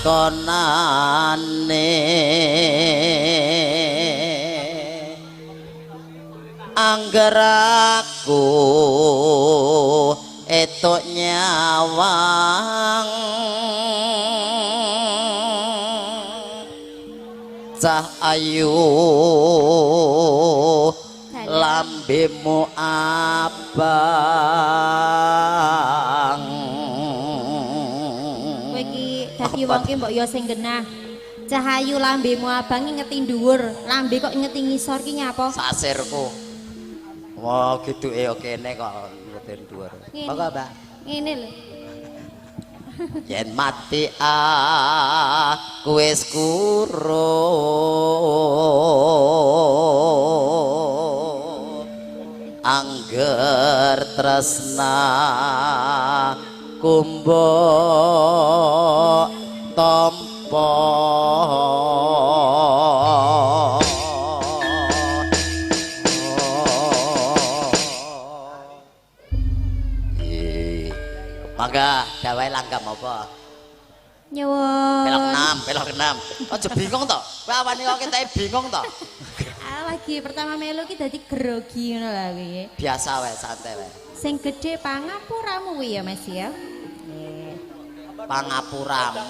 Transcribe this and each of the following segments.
lakonane angger aku etuk nyawang cah ayu lambemu abang kowe iki dadi wong ki mbok yo sing genah cahayu lambemu abang ngeti dhuwur lambe kok ngeti ngisor ki nyapa sasirku wah giduke yo kene kok ngeti dhuwur monggo Mbak ngene lho yen mati aku wis kurung angger tresna kumbo tampa mangga dawai langgam apa nyuwun pelok enam aja bingung to kowe awake kok ketek bingung to lagi pertama melu ki dadi grogi ngono lho kuwi biasa wae santai wae sing gedhe pangapuramu kuwi ya Mas ya pangapuramu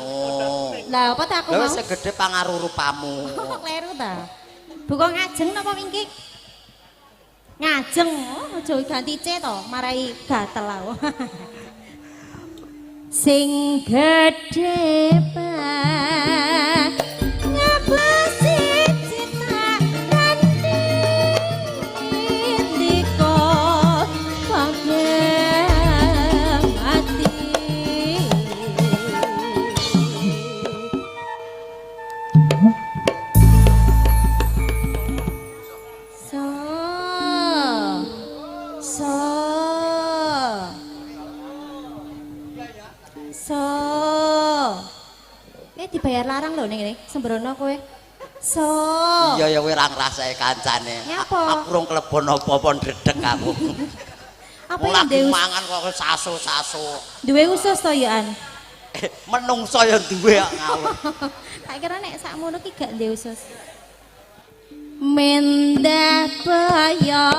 lah apa tak aku lha mau wis gedhe pangarurupamu kleru ta Buka ngajeng napa mingkik? Ngajeng, oh aja ganti C to, marai gatel aku. Sing gedhe pak ngapasi cita kanthi ndika panggeng ati so dibayar larang lho ning ngene sembrono kowe iya ya kowe ra ngrasake kancane Nyapa? aku rung klebon apa-apa ndredeg aku apa mulak yang mangan kok sasu-sasu duwe usus to ya an menungso ya duwe kok ngawur tak kira nek sakmono ki gak duwe usus mendah baya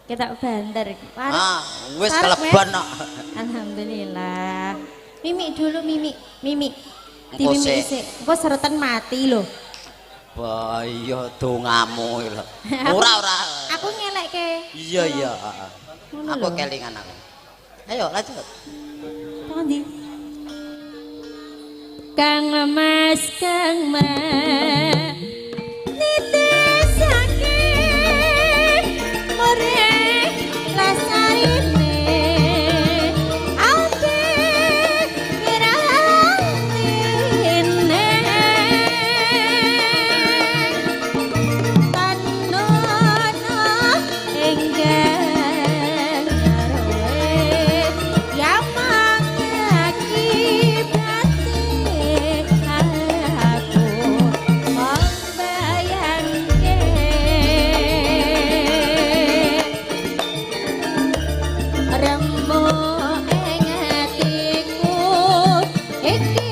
kita bandar wis kelebon kok alhamdulillah mimik dulu mimik di Engko mimik sik engko seretan mati lho bahaya dongamu lho ora aku ngelekke iya aku kelingan aku ayo lanjut tangan di Kang Mas nitesake more lasarine ate ngerantine tanono enggang garoe yamang akibate aku membayangke rembuk ing atiku iki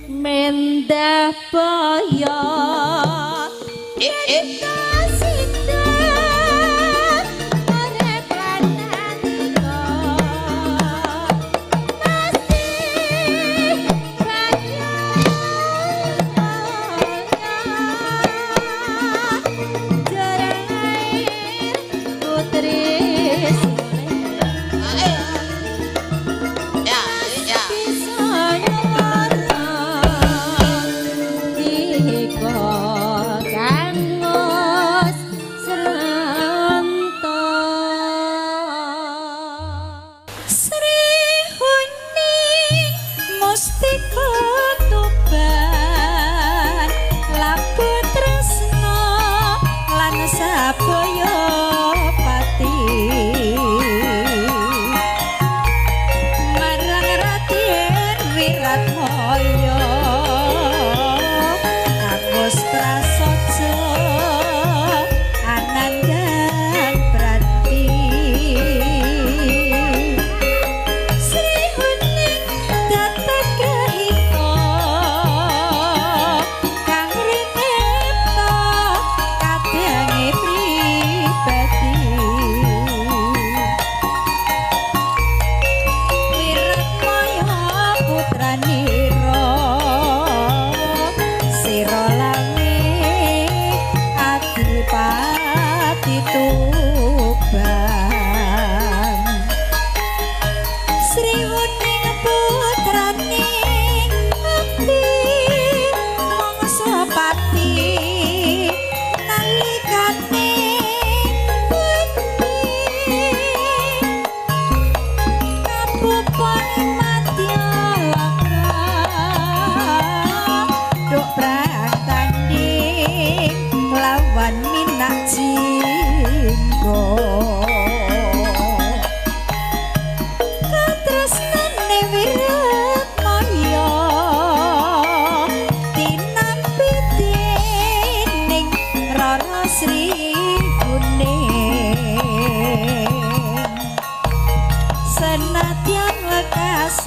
mendah boyo sita ore plananiko masih banyak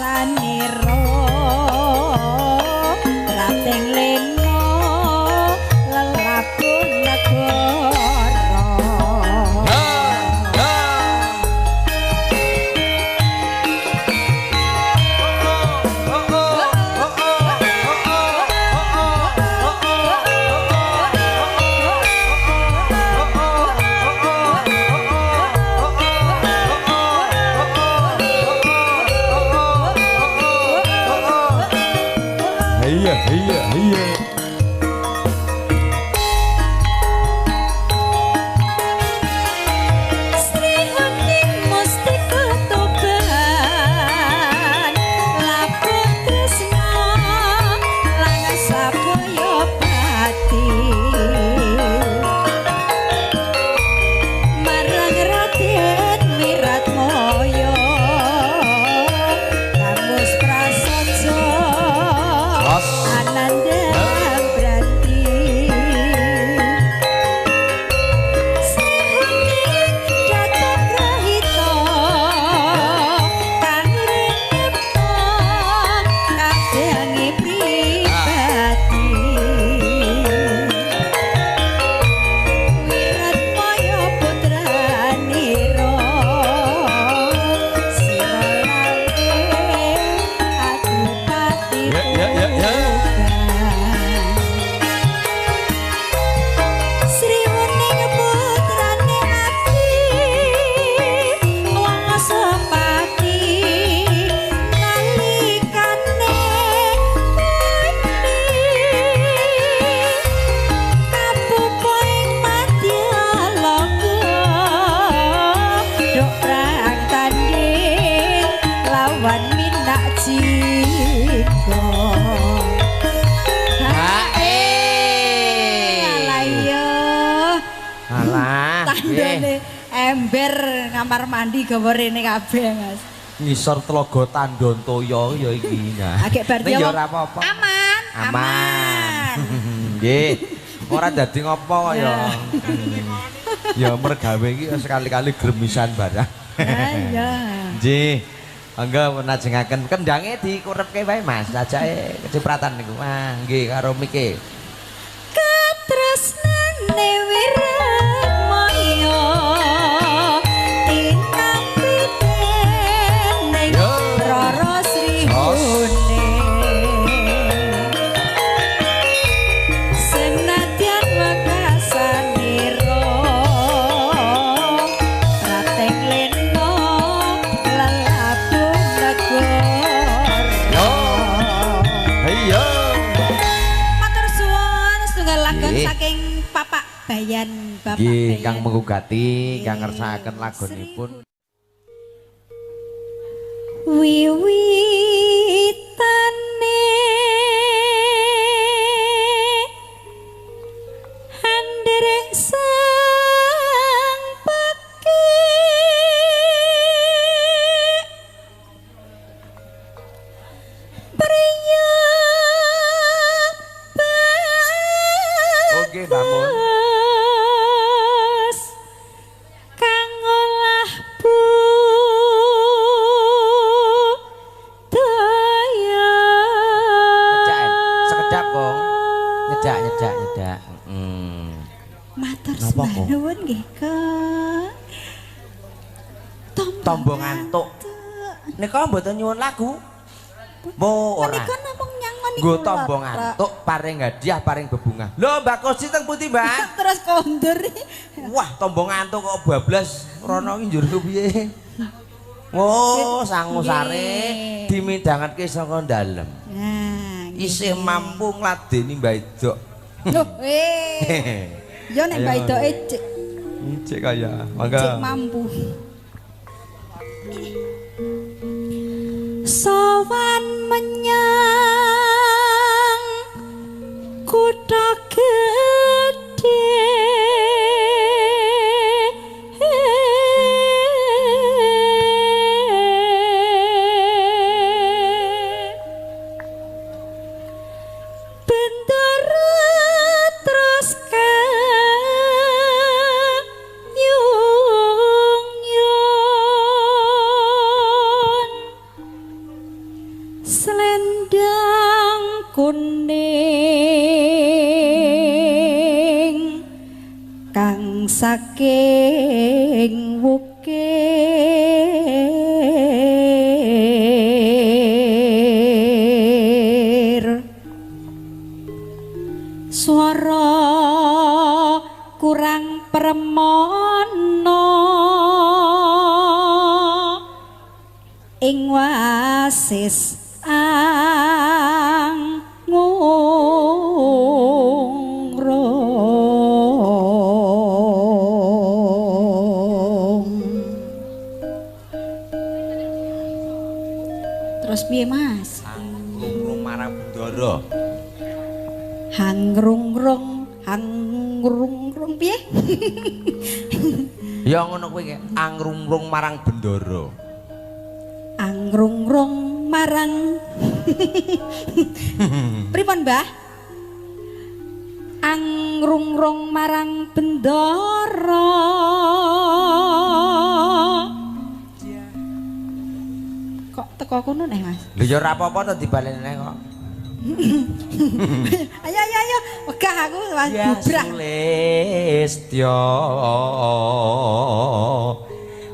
saniro rateng leno lelapun negara Iya. Sri Uning mesti ketuban lapun tresna langan sapoyo pati marang Raden Wiratmaya kamus prasaja Ananda Branti Sehingga datang rahito kang rinipto kadangi pribadi Wiratmaya putraniro sira lali adipati Sri Uning putrane Adi Wangasapati nalikane kapupo ing Madyalaga dok prang tanding lawan Minak Jingga Alah, tandane ember kamar mandi gawe rene kabeh Mas. ngisor telaga Tandontoyo ya iki. Agek bar Ning ya ora apa-apa. Aman. Aman. Nggih. Ora dadi ngopo kok ya. Ya mergawe iki sekali-kali gremisan barang. Iya. Nggih. Angga menajengaken kendange dikurepke wae Mas. Ajake kecipratan niku. Wah, nggih karo mike. Katresnane Wiratmaya tinampi dening Rara Sri Uning senadyan wekasanira rateng leno lelapun negara Iya. Matur suwun setunggal lagon saking Papak Bayan Bapak Nggih, Bayan. kang menggugati, kang ngersakaken lagunipun. Wiwitane handherek sang peki priya Oke, bangun. bagus kang olah budaya Ngejak, sekedap kong. Nyejak. matur Napa, Kong? nuwun nggih Kang Tombo ngantuk. Nika mboten nyuwun lagu. Mo ora. Menika namung nyangon Nggo tombo ngantuk, paring hadiah, paring bebungah. Lho, Mbak Kosi teng pundi, Mbak? terus kondur Wah, tombo ngantuk kok bablas rono ki njur piye? Oh, sangu sare dimidhangetke saka dalem. nah Isih mampu ngladeni Mbak Edok. loh yo nek Mbak Idoke cek Cek kaya. cek Mangga. mampu sowan menyang kutha gedhe bendera terus kayung-yung kuning kang saking wukir swara kurang permono ing wasis angrung. Terus piye Mas? Angrung marang Bendara. Hangrung piye? Ya ngono kuwi angrung marang Bendara. Angrung marang pripun Mbah? Angrung marang Bendara. Kok teko kono nih Mas? Lho ya ora apa-apa to dibaleni kok. Ayo wegah aku Mas bubrah. Sulistya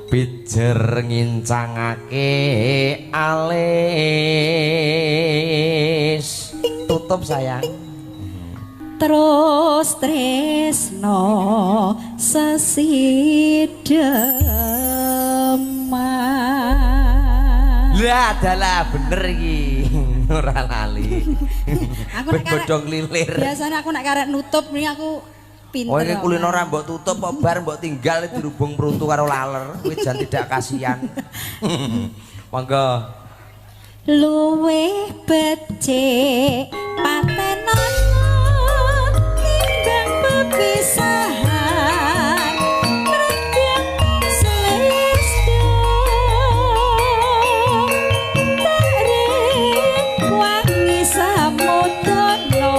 pijer ngincangake alis. Tutup sayang. Terus tresno sesideman. Lah adalah bener iki. Ora lali. Aku nek bodong lilir. Biasanya aku nek karek nutup ning aku pinter. Oh ini kulino ora mbok tutup kok bar mbok tinggal dirubung peruntu karo laler. Kuwi jan tidak kasihan. Monggo. Luwih becik patenan timbang pepisahan mrenggang selesda tarik wangi samudana.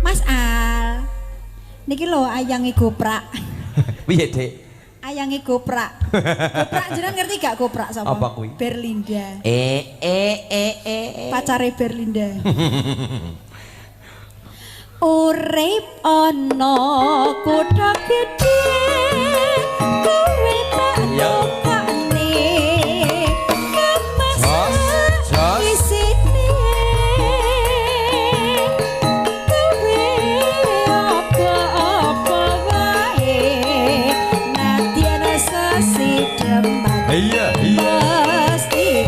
Mas Al niki lho ayange goprak. Piye Dik? Ayange goprak. Goprak jenengan ngerti gak goprak sapa? Apa kuwi? Berlinda. Pacare Berlinda. Urip ana kutha gedhe kowe tak lokane kemas isine kowe apa-apa wae nadyan sesideman. Iya. Pasti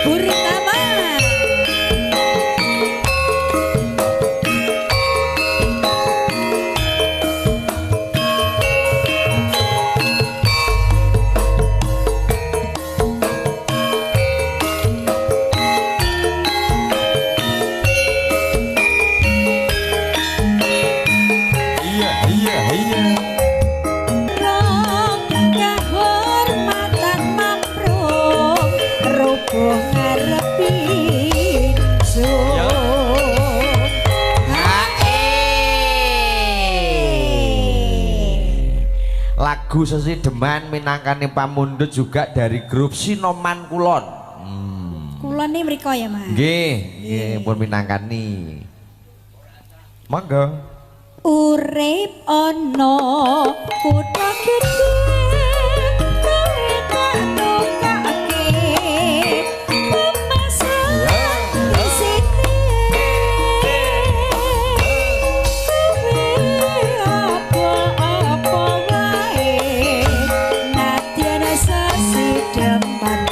Purnama. Iya. Kehormatan maprung rubuh ngarepin Lagu Sesideman minangkane pamundhut juga dari grup Sinoman Kulon. Kulon nih mriko ya Mas. Nggih, pun minangkani. Monggo. Urip ana kutha gedhe kowe tak tukake pemasaran isine apa-apa wae nadyan sesideman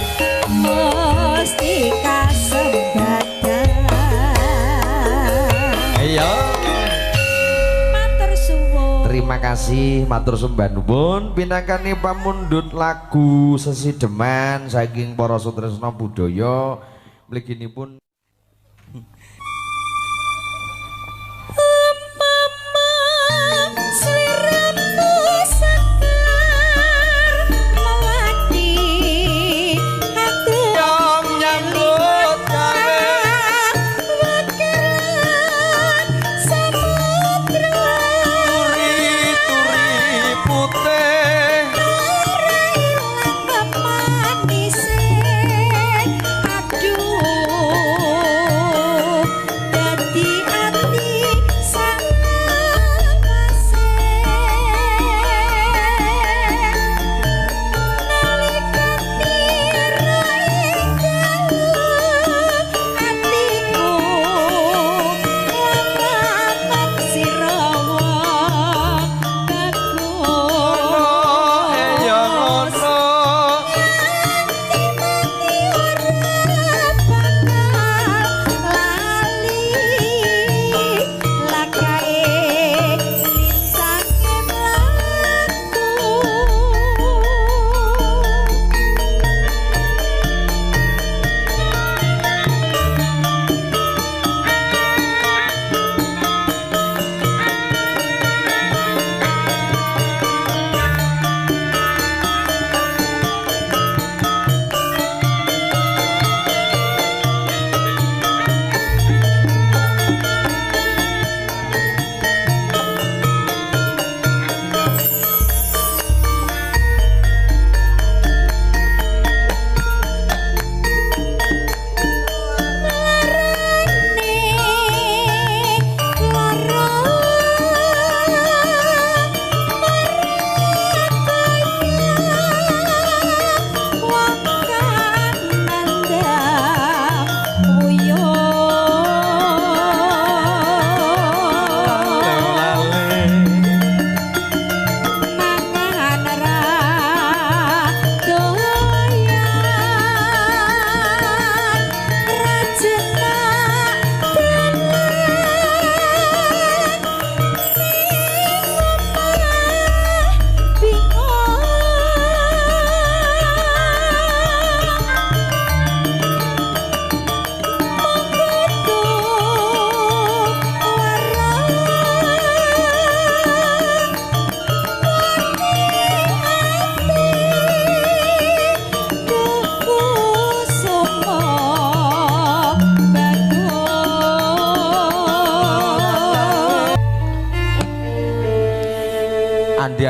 mesti kasembatan. Ayo. Terima kasih matur sembah nuwun pinangkane pamundhut lagu Sesideman saking para sutresna budaya mliginipun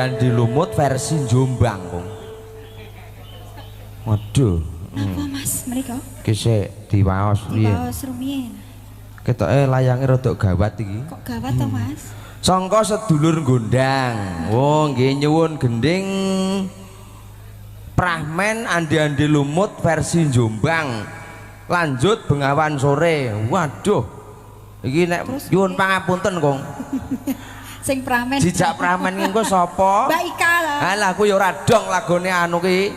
Andi Lumut versi Jombang, Kong. Waduh. Apa Mas mereka? Ki sik diwaos piye? Diwaos rumiyin. Ketoke layange rada gawat iki. Kok gawat to Mas? Sangka sedulur gondang. Oh, nggih nyuwun gending Prahmen Andi Lumut versi Jombang. Lanjut Bengawan Sore. Waduh. Iki nek nyuwun pangapunten, Kong. Sing Pramen. Jijak Pramen engko sapa? Mbak Ika lah. Alah aku ya ora dong lagone anu ki.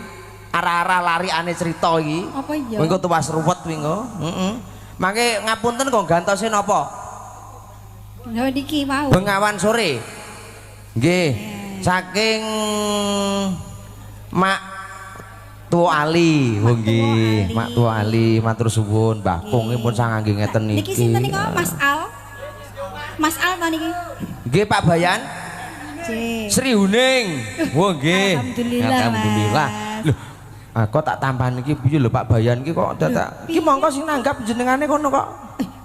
Ara-ara larikane cerita iki. Apa iya? Engko tuwas ruwet wingo. Heeh. Mangke ngapunten kok gantose napa? Lho niki mau. Bengawan Sore. Nggih. Saking Mak Tua Ali. Oh nggih, Mak Tua Ali matur suwun. Mbah Kong pun sangangge ngeten niki. Niki sinten niku Mas Al? Mas Al ta niki? Nggih Pak Bayan. Sri Huning. Oh nggih. Alhamdulillah. Lho, kok tak tambahan iki piye lho Pak Bayan iki kok dadak. Iki mongko sing nanggap jenengane kono kok.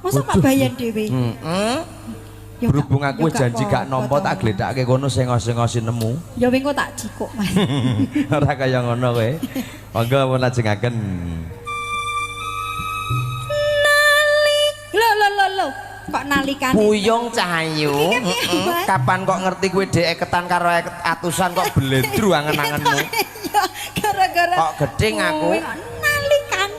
Masa Pak Bayan dhewe? Heeh. Berhubung aku janji gak nampa tak gledake kono sengos-sengosi nemu. Ya wing kok tak jikuk Mas. Ora kaya ngono kowe. Monggo mun lajengaken. Lho. Kok nalikane? Puyung Cahayu. Kapan kok ngerti kowe dhek ketan karo atusan kok bledru angen-angenmu. Ya gara-gara Kok gedeng aku. Nalikan.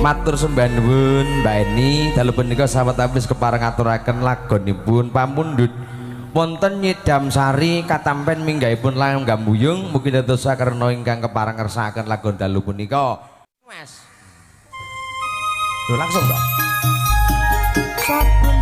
Matur sembah nuwun Mbak Eni dalu punika sahabat ablis kepareng aturaken lagonipun pamundhut wonten Nyidam Sari katampen minggahipun langgam gambuyung mugi dados sakarna ingkang kepareng ngersakaken lagon dalu punika Mas. Lho langsung Mbak. Saben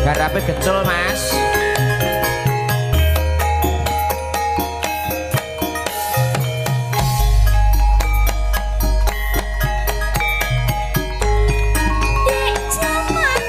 garape gecul Mas. Dek jaman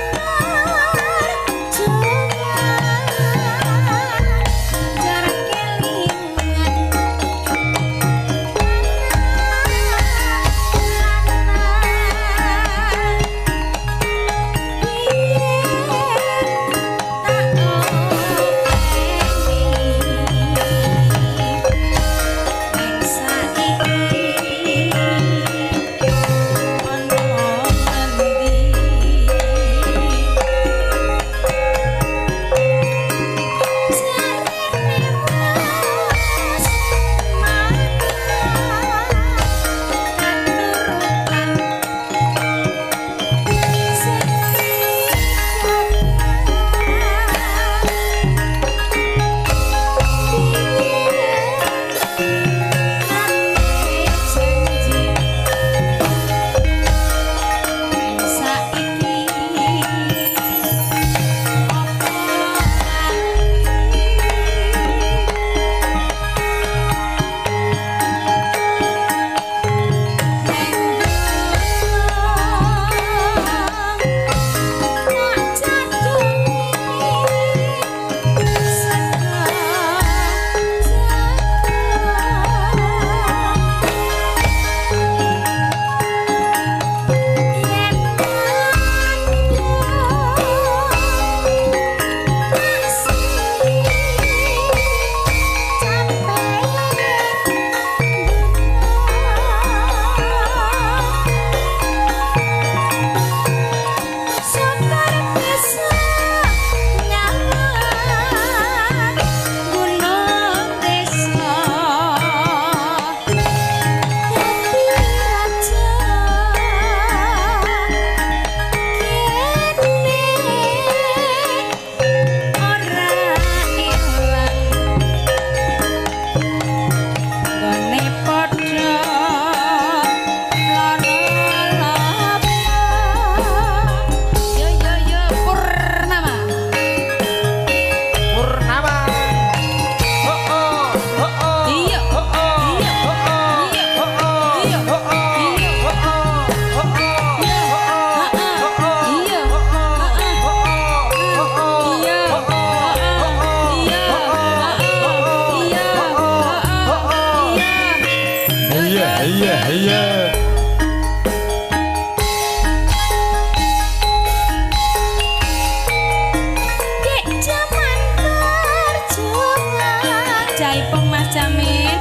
jaipun Mas Jamin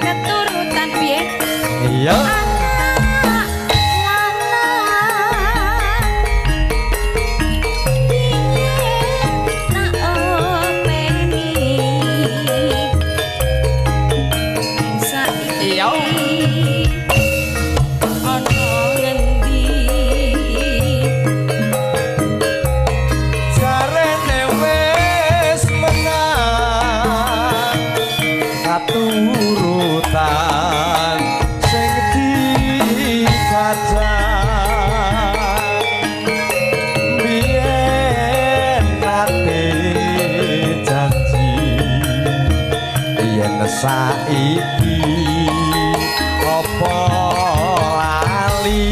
keturutan piye Iya. Turutan sing dikajang biyen nate janji yen saiki apa lali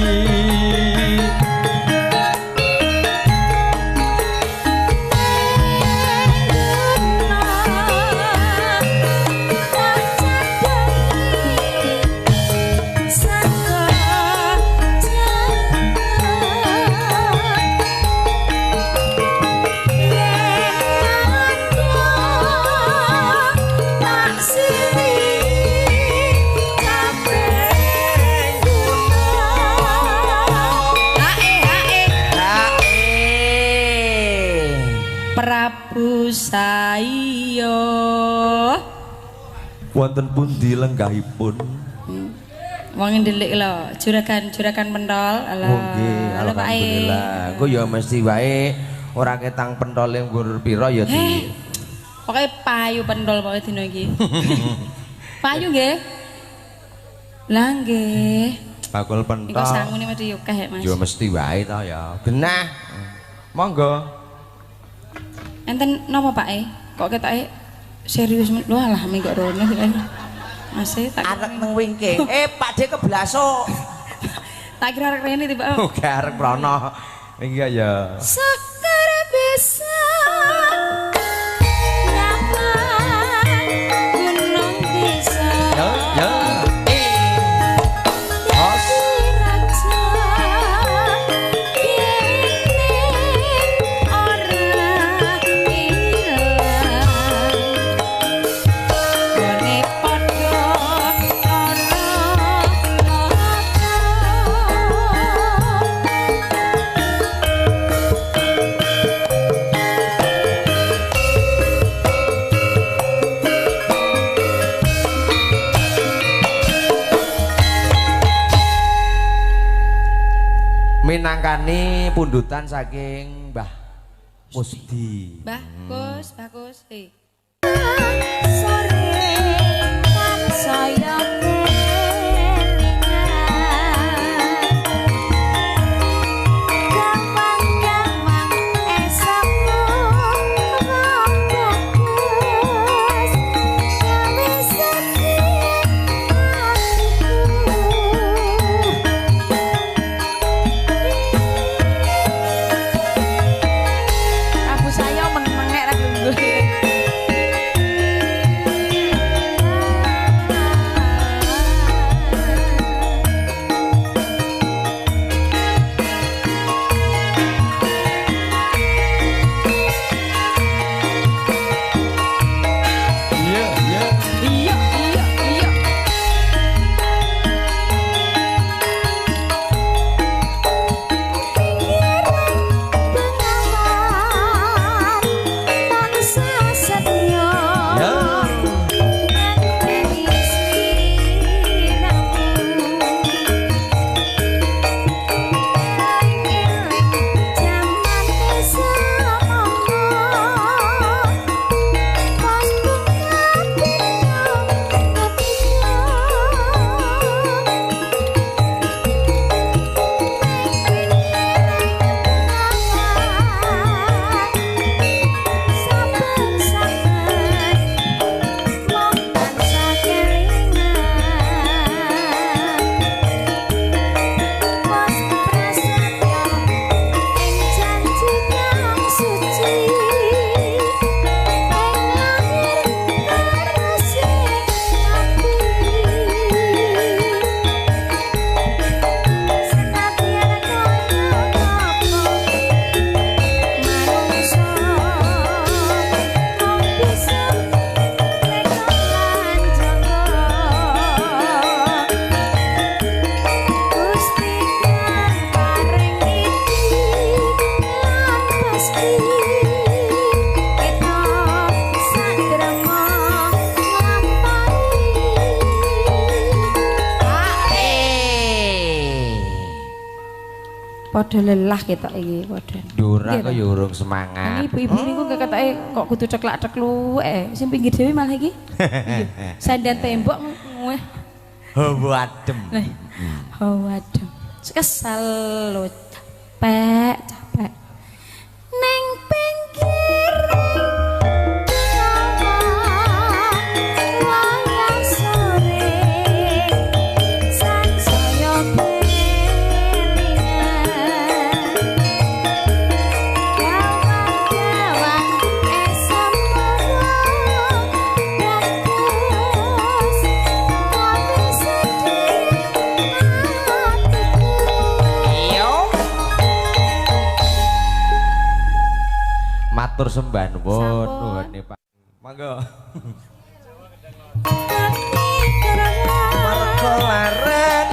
Prabu Sayo wonten pundi lenggahipun wong ndelik lho juragan pentol ala nggih alhamdulillah engko ya mesti wae ora ketang pentole nggur pira ya di pokoke payu pentol pokoke dina iki payu nggih lah nggih bakul iku pentol sangune mesti yo akeh Mas ya mesti wae to ya genah monggo enten napa Pak kok ketoke serius lho alah minggu rono Mas tak arek nang wingking Pak De keblasok tak kira arek rene tiba gak arep rono iki ya Sekar bisa nyaman gunung bisa ya Hos raja kene ora ilang gone padha ana minangkani pundutan saking Mbah Musdi bagus sore kan saya gampang-gampang esokmu bagus gawe sedih Prabu saya menengek ra gelem Padha lelah ketok iki padha. Dora kok ya urung semangat. Ini ibu-ibu niku ketoke kok kudu ceklak-ceklu sing pinggir dhewe malah iki. Iya. Sandan tembok ngeh. Hawa adem. Hawa adem. Kesel lho. Capek. Neng pinggir wayang sore sansaya kawan-kawan esamono bagus tapi sedih hatiku. Matur sembah nuwun nuhune Pak. Monggo. Marga leren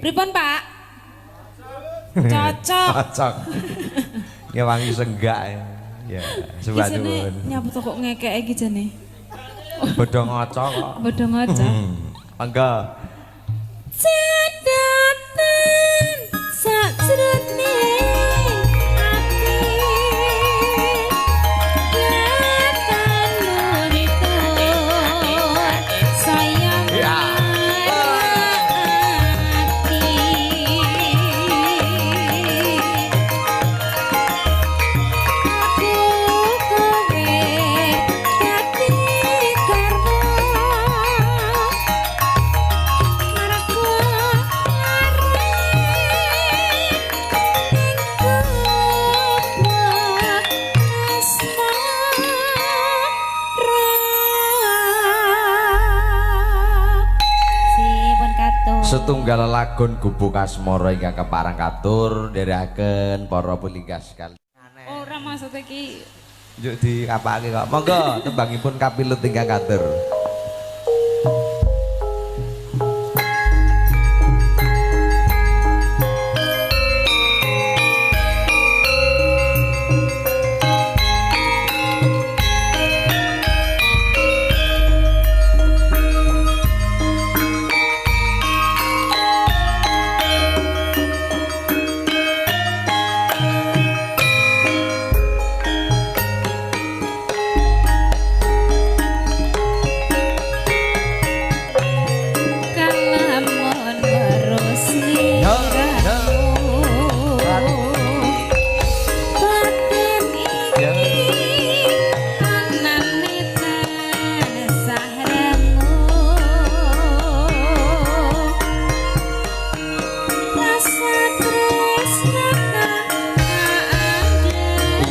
Pripun, Pak? Cocok. Cocok. Ya wangi senggak ya. Ya, sebab nuwun. Nyapu kok ngekek iki jane. Bodho ngaca kok. Bodho ngaca. Mangga. Sedatan sajroning ati. Ketan nuritur sayang setunggal lagun gubuk asmara ingkang keparang katur nderekaken para pulikas sekali. Ora maksud iki. Njuk diapake kok. Monggo tembangipun kapilut ingkang katur.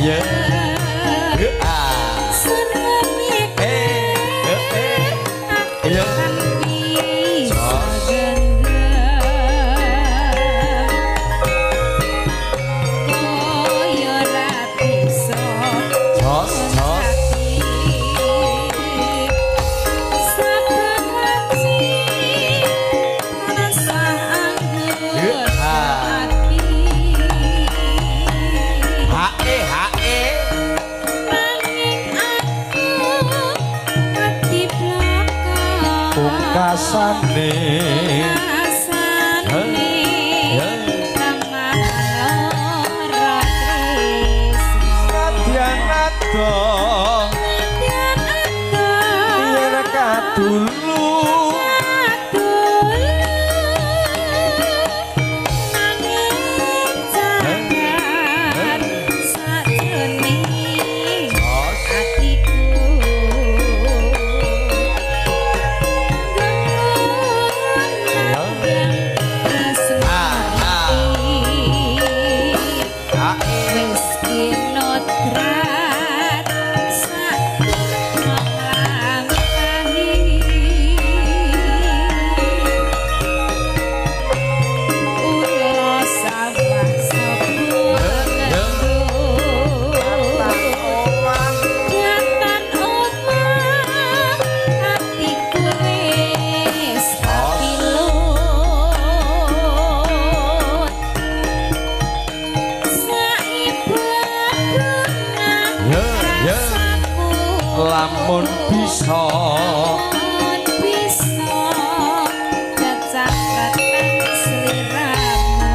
Ya. Kasane lamun bisa kecacatan sliramu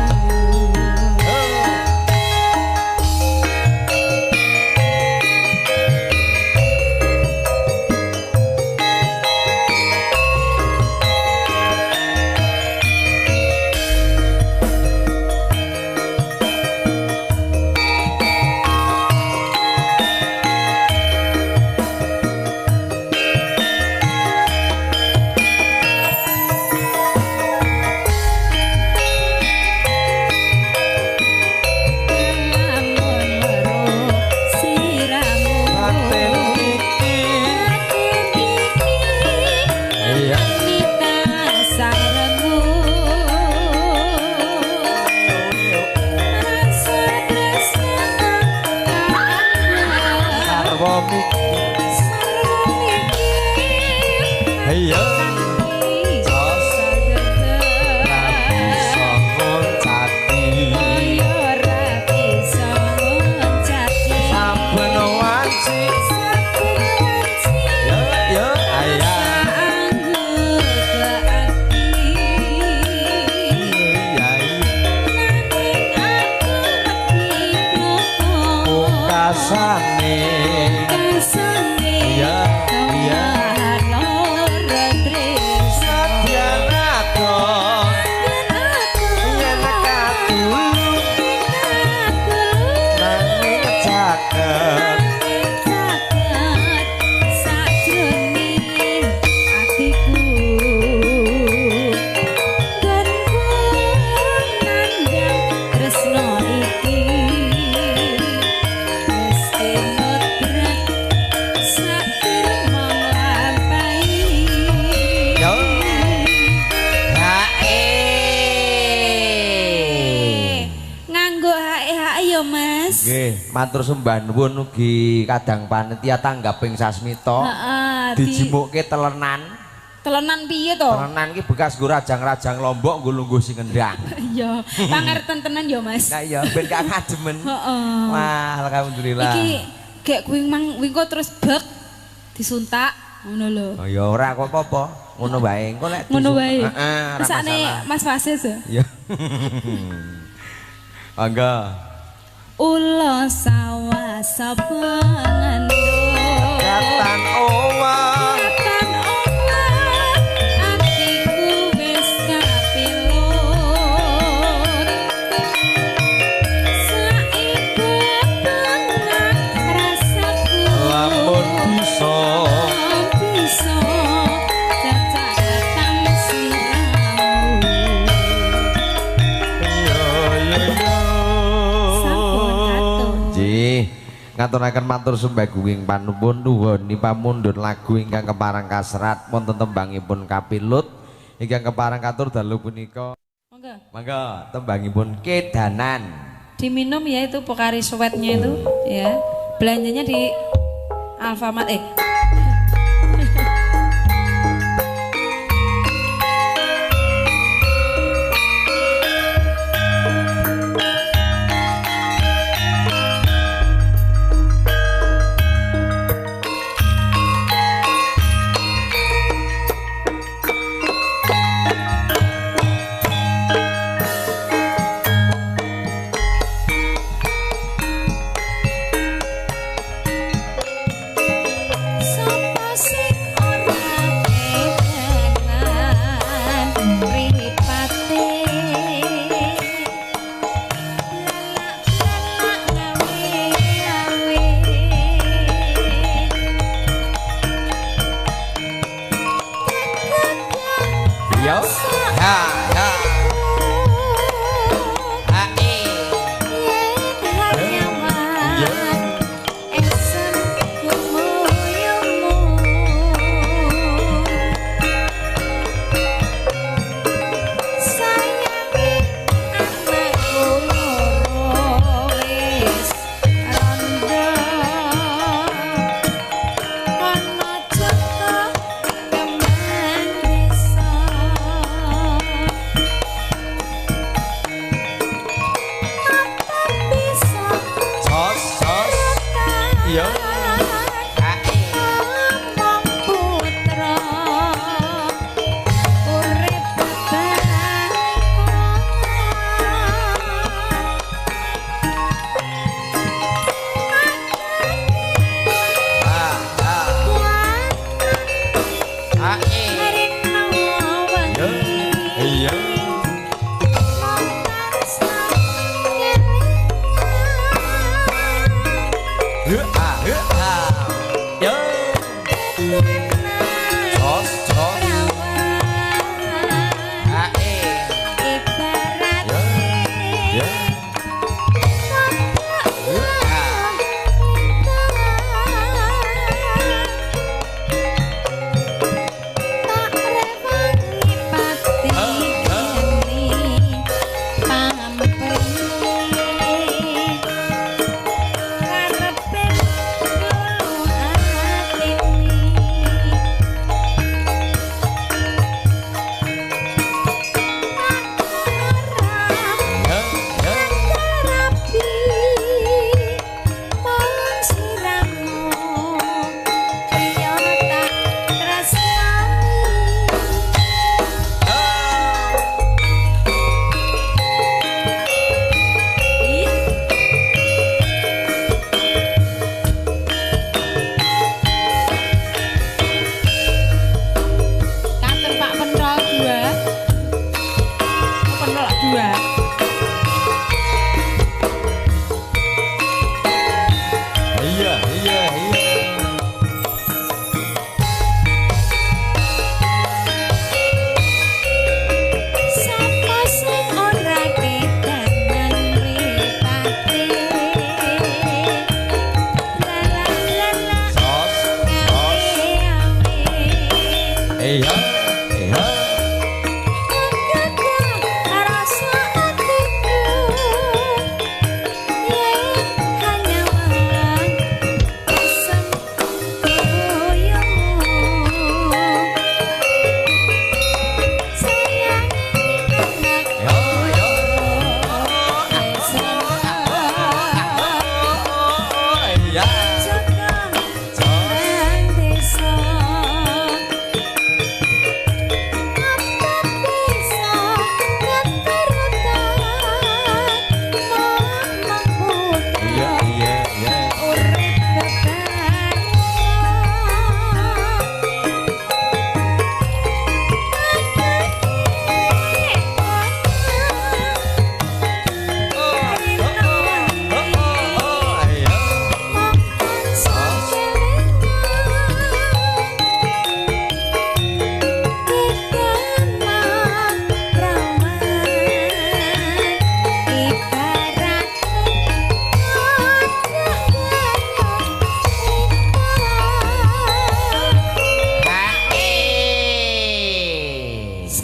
matur sembah nuwun ugi kadang panitia tanggaping sasmita dijimukke telenan. Telenan piye to? Telenan ki bekas nggo rajang-rajang Lombok nggo lungguh sing ngendang. Iya, pangerten tenan ya Mas. Nah iya ben gak ngademen. Heeh. Wah, alhamdulillah. Iki gek kuwi mang wingko terus bek disuntak ngono lho. Oh ya ora kok apa-apa. Ngono wae. Engko lek ngono wae. Heeh, ora masalah. Sakne Mas Fasis ya. Iya. Angga ulo sawah sapengendo katan owah atiku wis kapilur saibu tengah rasaku lamun bisa cacatan sliramu ngaturaken matur sembah gunging panuwun nuwuni pamundhut lagu ingkang keparang kasrat wonten tembangipun kapilut ingkang keparang katur dalu punika. Mangga tembangipun Kedanan. Diminum ya itu Pocari Sweat-nya itu ya. Belanjanya di Alfamart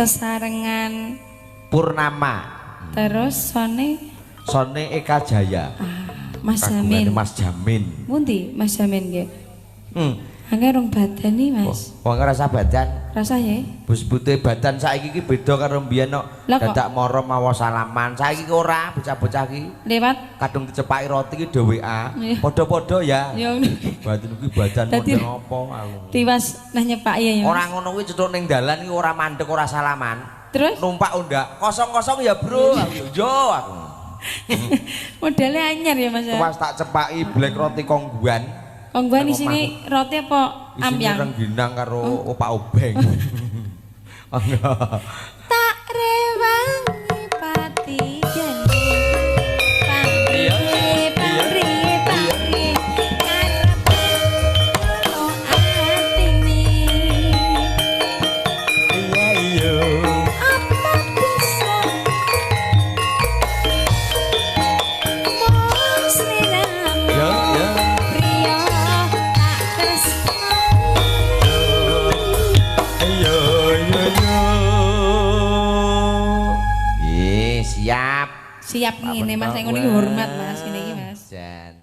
sesarengan Purnama. terus Sone Eka Jaya. Mas Kagungane Jamin. Mas Jamin. Mundi Mas Jamin nggih. Hmm. Rong badan nih Mas. Wong rasa badan. Rasa ya? Bus putih badan saiki iki beda karo mbiyen kok. Lah kok? Dadak moro mawa salaman. Saiki ki ora bocah-bocah iki. Lewat Kadung dicepaki roti ki do WA. Iya. Padha-padha ya. yo Badan iki badan Dadi- model apa aku. tiwas nah nyepak ya ya. Ora ngono kuwi cetuk ning dalan iki ora mandek ora salaman. Terus Numpak undak. Kosong-kosong ya, Bro. Aku yo aku. modelnya anyar ya Mas. Pas tak cepaki black roti kongguan. Kongguan Nang isine roti apa Isine ambyang? rengginang karo opak obeng. Tak rewangi pati jane. Pangri pangri karepe oh atine. Iya iya. Apa bisa mong sliramu Ya ya. priya tak tresnani. Iya iya iya. Siap. Siap ngene Mas, nek ngono iki hormat Mas, ngene iki Mas. Jan.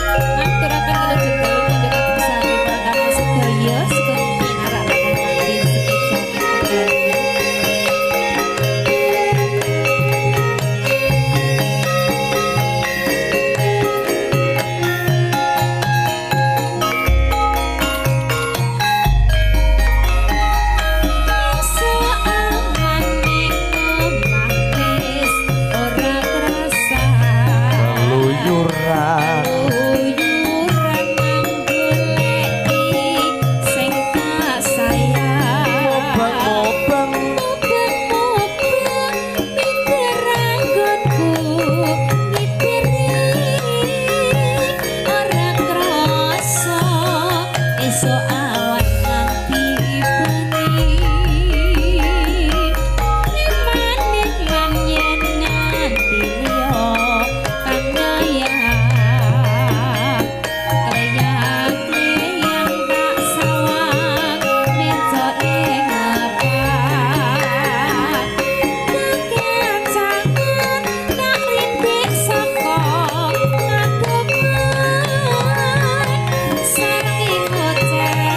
Ngaturaken kelujur kula kangge sami para tamu sedaya sekalian pinarakaken kanthi sekitar. Keluyuran. Mobang-mobang. Awan nganti bengi Nikman yen nganti liya kangaya Kreyang tak sawang meja ing ngapat Kekancangan tak rintik saka ngadepan Saking ngoceh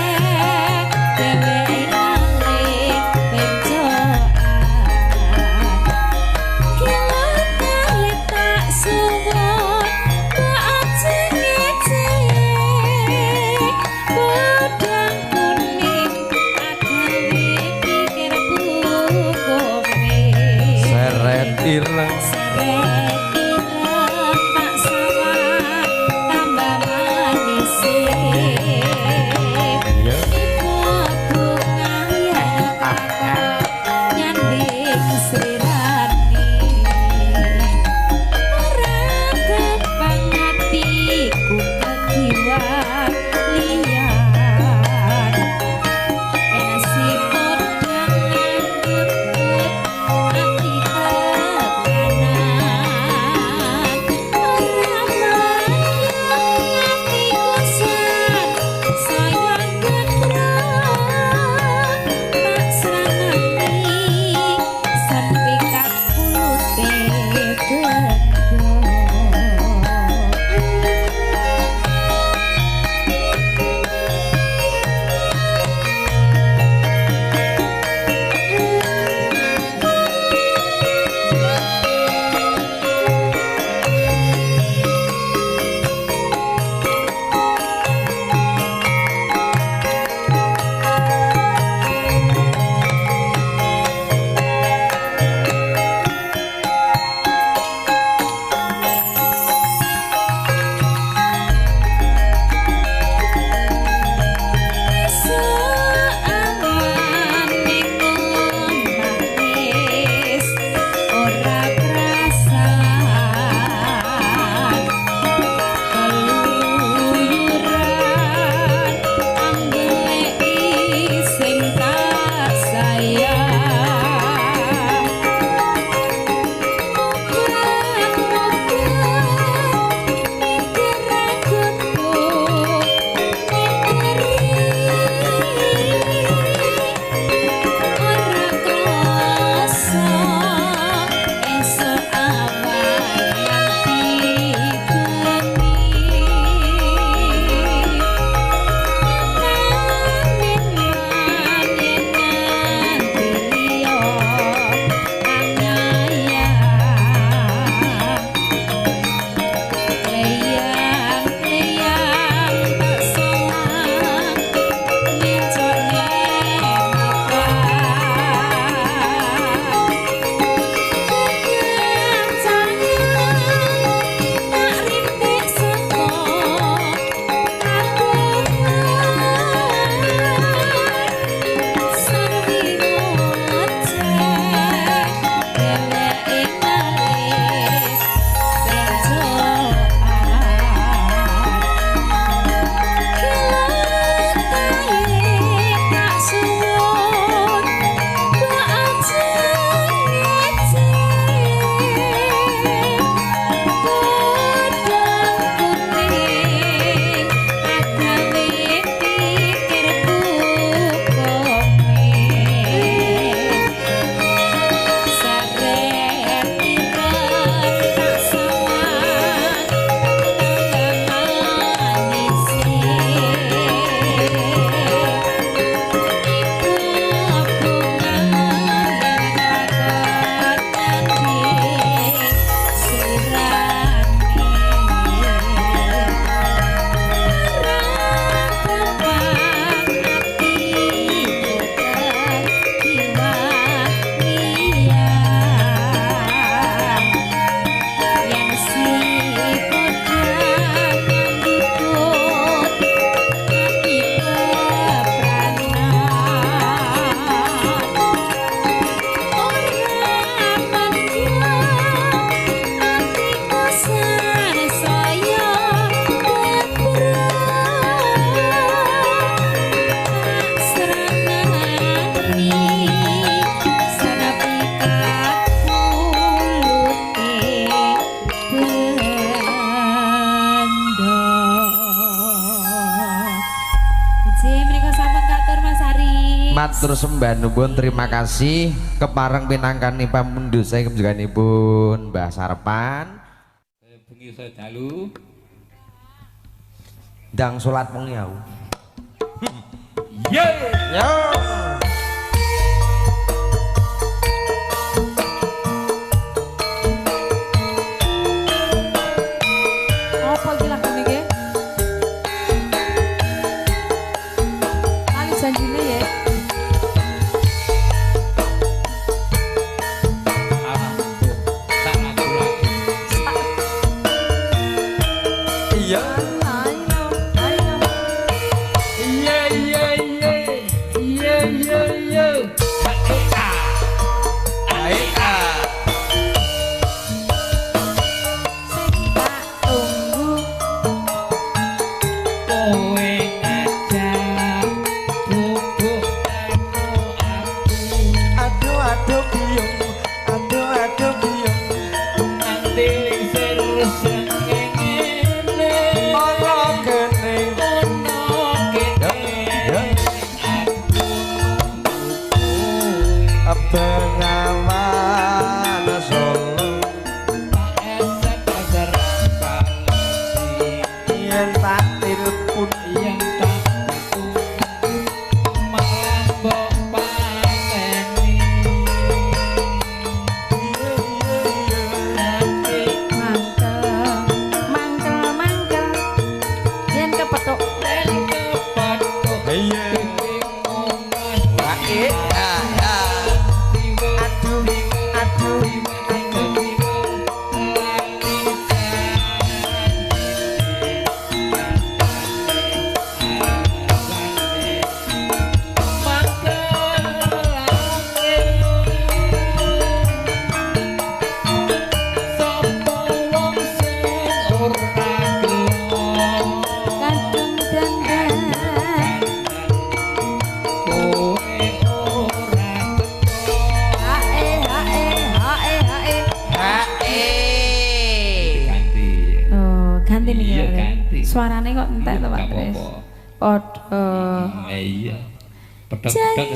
matur sembah nuwun terima kasih kepareng pinangkani pamunduh saya kebijakanipun Mbah Sarpan bengi saya dalu ndang salat wengi aku yo yo apa iki lagune iki? Ali janjine ya. iya ganti nih iya ya. ganti Suarane kok entek to Pak Tris. Padha. Iya.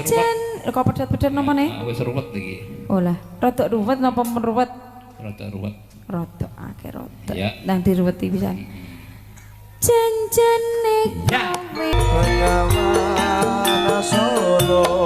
Jan kok pedet-pedet napa nih? Wis ruwet iki. Oh lah, rodok ruwet napa meruwet? Rada ruwet. Rodok akeh rodok. Iya. Ndang diruweti pisan. Janjane kowe Bengawan Solo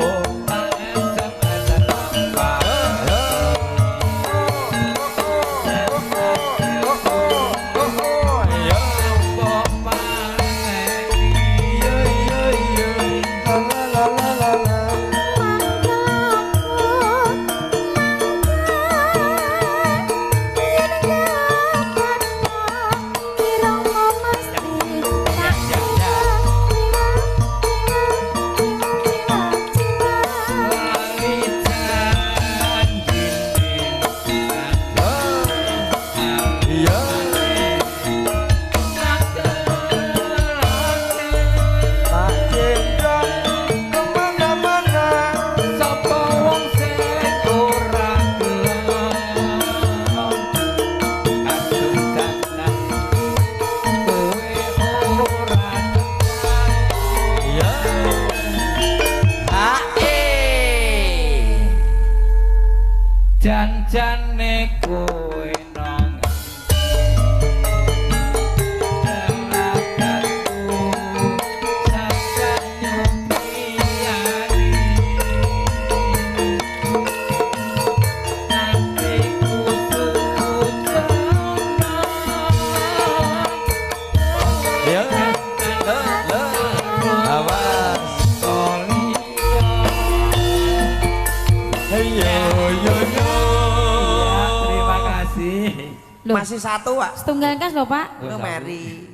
Janjane kowe nang Masih satu, Pak. setunggal kas lho Pak. Mary.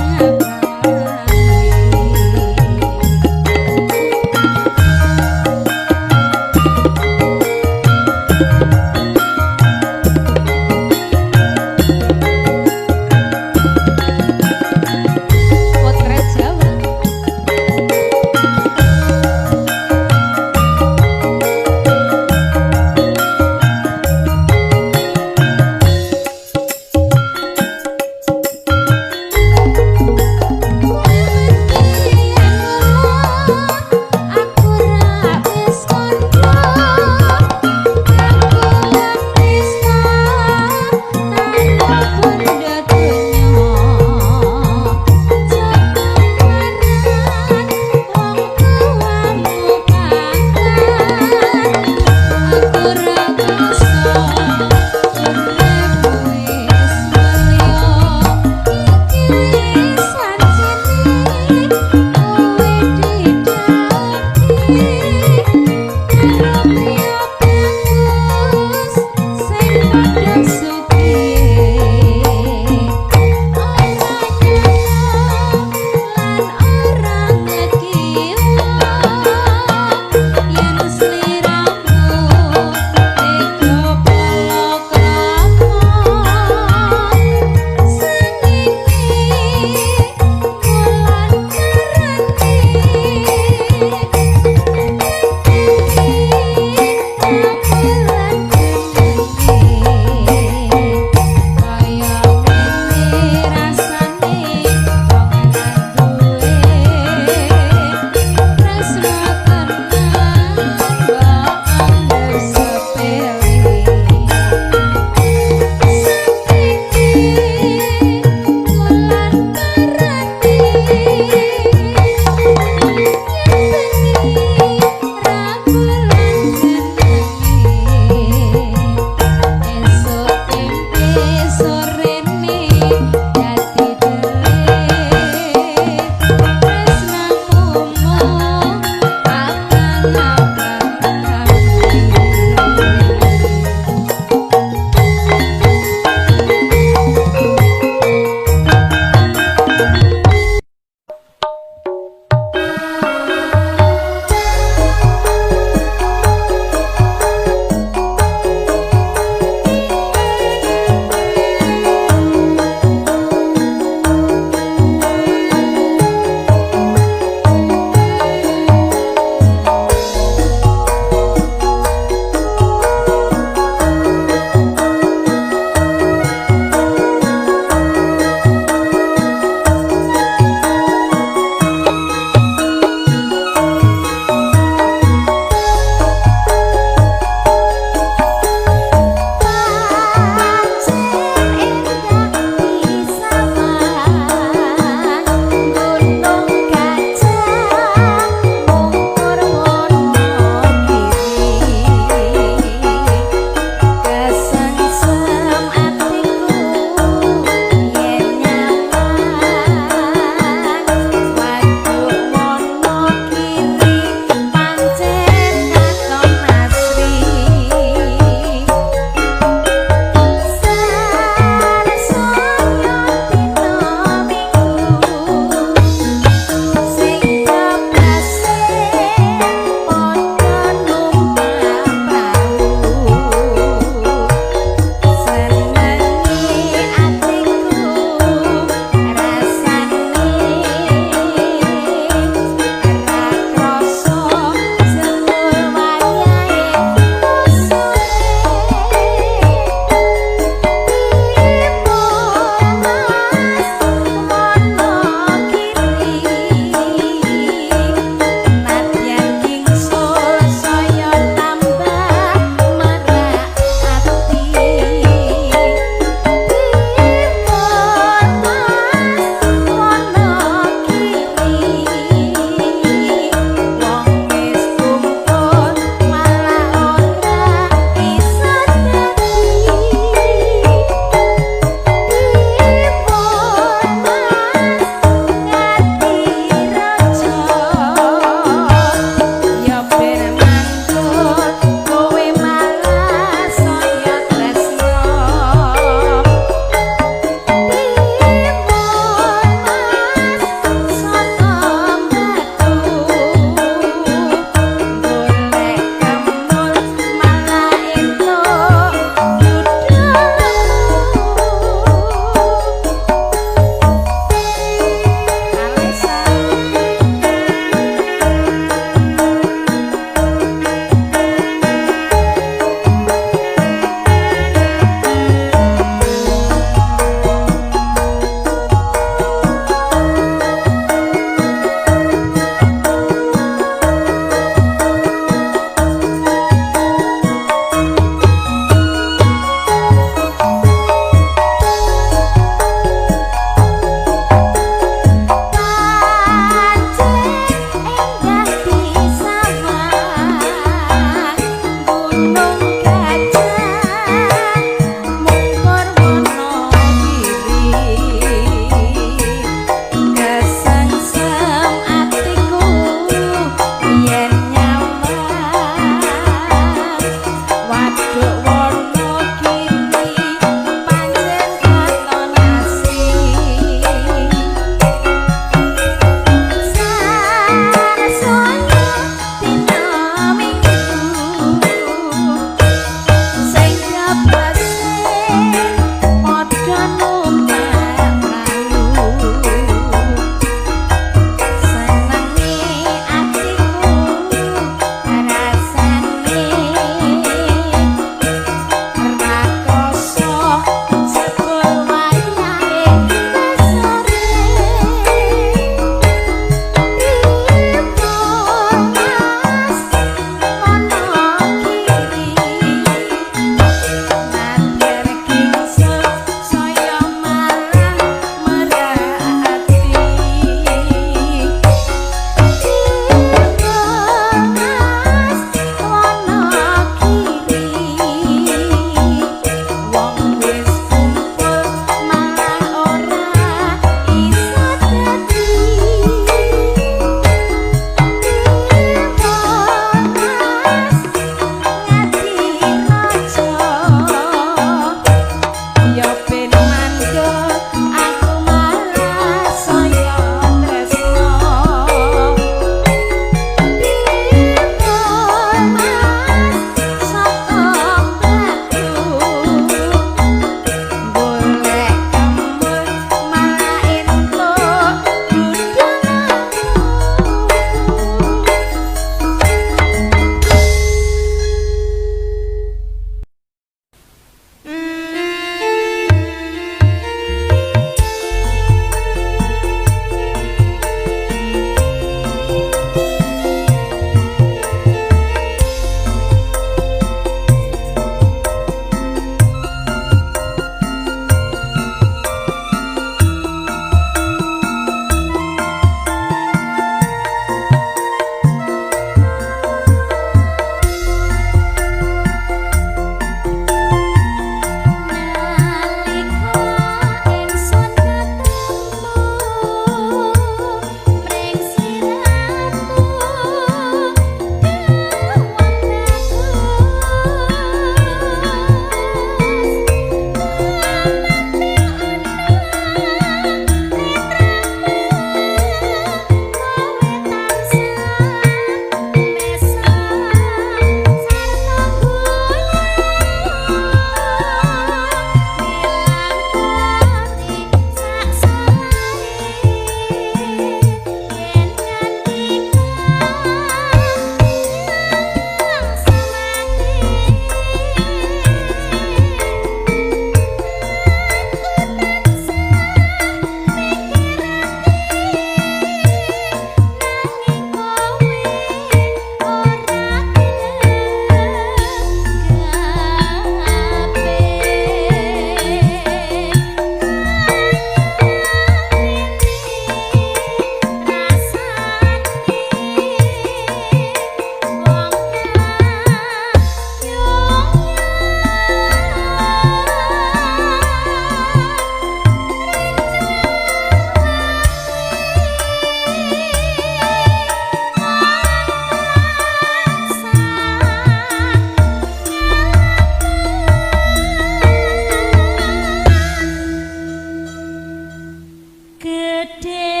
Gede